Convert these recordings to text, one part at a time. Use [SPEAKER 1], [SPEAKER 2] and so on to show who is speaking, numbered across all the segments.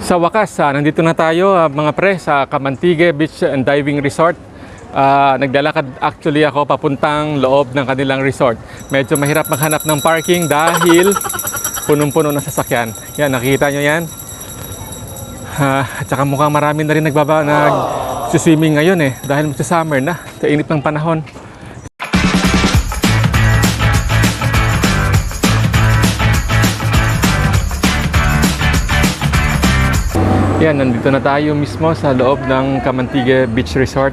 [SPEAKER 1] Sa wakas, nandito na tayo mga pre sa Kamantigue Beach and Diving Resort. Naglalakad actually ako papuntang loob ng kanilang resort. Medyo mahirap maghanap ng parking dahil punong-puno ng sasakyan. Yan, nakikita nyo yan. At saka mukhang marami na rin nag-swimming ngayon dahil summer na, sa init ng panahon. Yan, nandito na tayo mismo sa loob ng Kamantigue Beach Resort.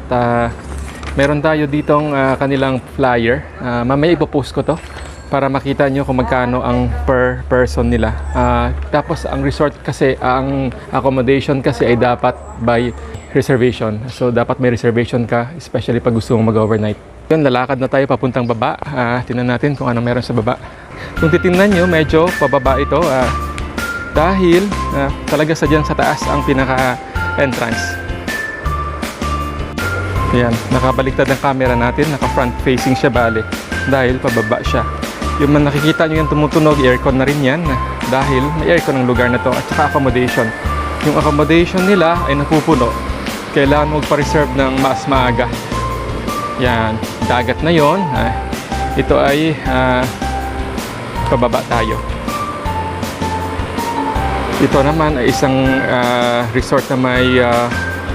[SPEAKER 1] Meron tayo ditong kanilang flyer. Mamaya ipopost ko to para makita nyo kung magkano ang per person nila. Tapos ang resort kasi, ang accommodation kasi ay dapat by reservation. So dapat may reservation ka, especially pag gusto mong mag-overnight. Yun, lalakad na tayo papuntang baba. Tingnan natin kung ano meron sa baba. Kung titingnan nyo, medyo pababa ito. Dahil talaga sa dyan sa taas ang pinaka-entrance. Ayan, nakabaliktad ang camera natin, naka-front facing siya bale, dahil pababa siya. Yung man nakikita nyo yung tumutunog, aircon na rin yan, dahil may aircon ang lugar na to, at saka accommodation. Yung accommodation nila ay napupuno, kailangan magpa-reserve ng mas maaga. Yan, dagat na yon. Ito ay pababa tayo. Ito naman ay isang resort na may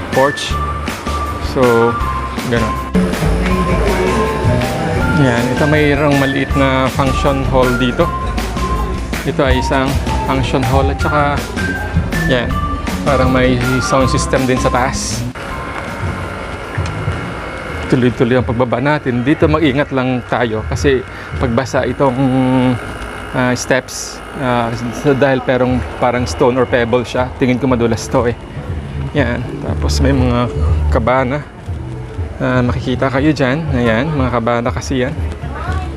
[SPEAKER 1] porch. So, gano'n. Yan, ito mayroong maliit na function hall dito. Ito ay isang function hall at saka yan, parang may sound system din sa taas. Tuloy-tuloy ang pagbaba natin. Dito mag-ingat lang tayo kasi pagbasa itong steps dahil parang stone or pebble siya, tingin ko madulas to yan, tapos may mga kabana makikita kayo dyan, ayan, mga kabana kasi yan.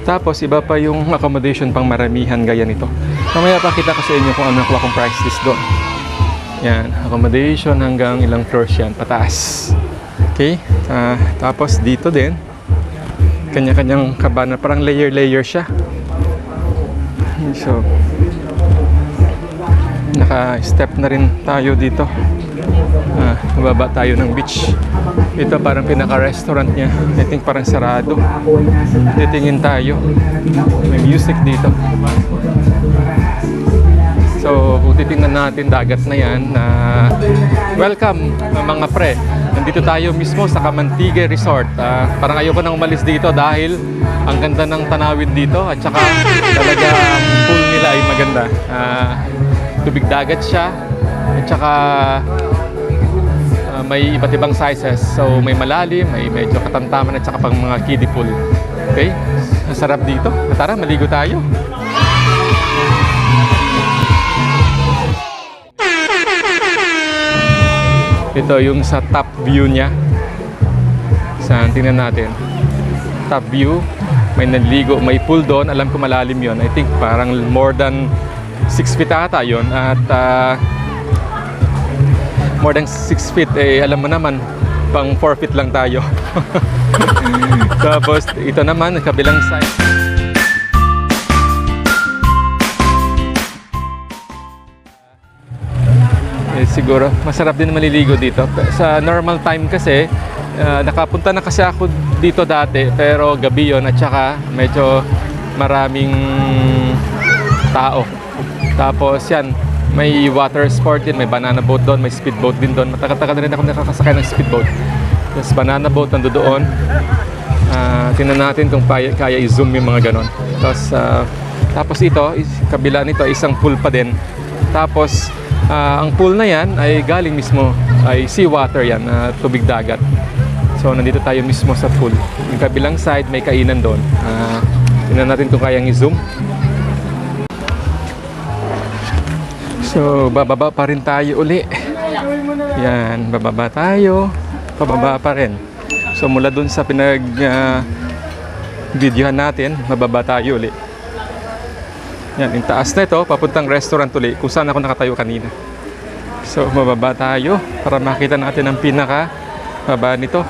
[SPEAKER 1] Tapos iba pa yung accommodation pang maramihan gaya nito. Mamaya pakita ko sa inyo kung ano nakuha kong price list doon. Yan, accommodation hanggang ilang floors yan, pataas. Okay, tapos dito din kanya-kanyang kabana, parang layer siya. So, naka-step na rin tayo dito. Mababa tayo ng beach. Ito parang pinaka-restaurant niya. I think parang sarado. Titingin tayo. May music dito. So, kung titingnan natin, dagat na yan. Welcome mga pre. Nandito tayo mismo sa Kamantigue Resort. Parang ayoko nang umalis dito dahil ang ganda ng tanawin dito at saka talaga ang pool nila ay maganda. Tubig dagat siya at saka may iba't ibang sizes. So may malalim, may medyo katamtaman at saka pang mga kiddie pool. Okay? Ang sarap dito. Tara, maligo tayo. Ito yung sa top view niya. Saan? Tingnan natin. Top view. May naligo, may pool doon. Alam ko malalim yon. I think parang more than 6 feet ata yun. At more than 6 feet, alam mo naman, pang 4 feet lang tayo. Tapos ito naman, kabilang side. Siguro masarap din maliligo dito. Sa normal time kasi nakapunta na kasi ako dito dati, pero gabi yon at saka medyo maraming tao. Tapos yan, may water sport din, may banana boat doon, may speedboat din doon. Matagal-tagal na rin ako nakakasakay ng speedboat. Tapos banana boat nando doon. Tingnan natin kung kaya i-zoom yung mga ganon. Tapos ito, kabila nito, isang pool pa din. Tapos ang pool na yan ay galing mismo, ay seawater yan, tubig dagat. So nandito tayo mismo sa pool. Yung kabilang side may kainan doon. Tingnan natin kung kayang i-zoom. So bababa pa rin tayo uli. Yan, bababa tayo. Pababa pa rin. So mula doon sa videohan natin, bababa tayo uli. Yan, yung taas na ito, papuntang restaurant uli, kung saan ako nakatayo kanina. So, mababa tayo para makita natin ang pinaka-baba nito.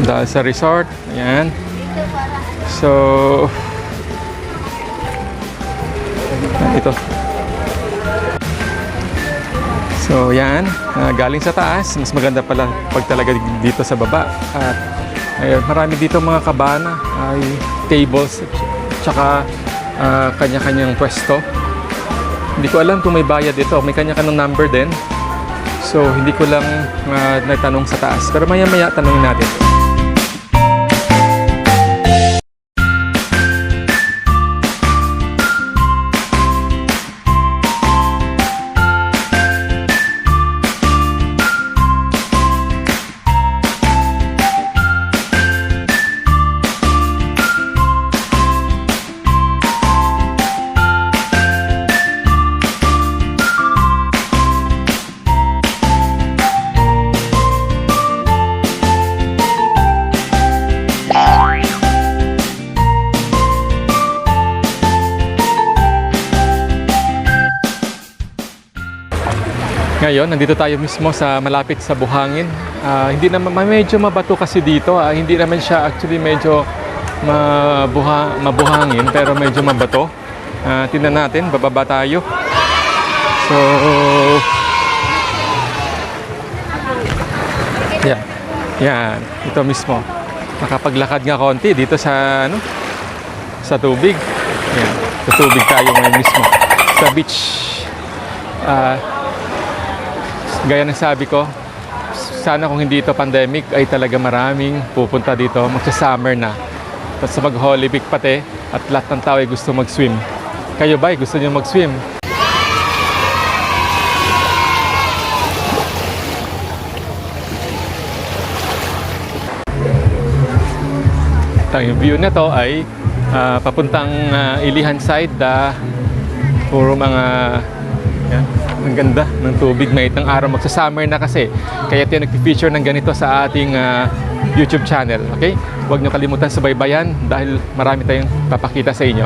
[SPEAKER 1] Dahil sa resort, ayan. So, Ito. So yan, galing sa taas, mas maganda pala pag talaga dito sa baba. At ayun, marami dito mga kabana, ay tables, tsaka kanya-kanyang pwesto. Hindi ko alam kung may bayad ito, may kanya-kanyang number din. So hindi ko lang natanong sa taas, pero maya-maya tanongin natin. Ngayon, nandito tayo mismo sa malapit sa buhangin. Hindi naman medyo mabato kasi dito. Hindi naman siya actually medyo mabuhangin pero medyo mabato. Tingnan natin, bababa tayo. So yan. Yan, ito mismo. Nakapaglakad nga konti dito sa sa tubig. Yan, sa tubig tayo ngayon mismo. Sa beach. Gaya ng sabi ko, sana kung hindi ito pandemic ay talaga maraming pupunta dito, magsa-summer na. Tapos mag-Holy Week pati at lahat ng tao ay gusto mag-swim. Kayo ba? Gusto niyo mag-swim? Yung view na to ay papuntang Ilihan side. Puro mga yan. Ang ganda ng tubig, mate ng araw, magsa-summer na kasi. Kaya tayo nag-feature ng ganito sa ating YouTube channel. Okay? Huwag niyo kalimutan subaybayan dahil marami tayong papakita sa inyo.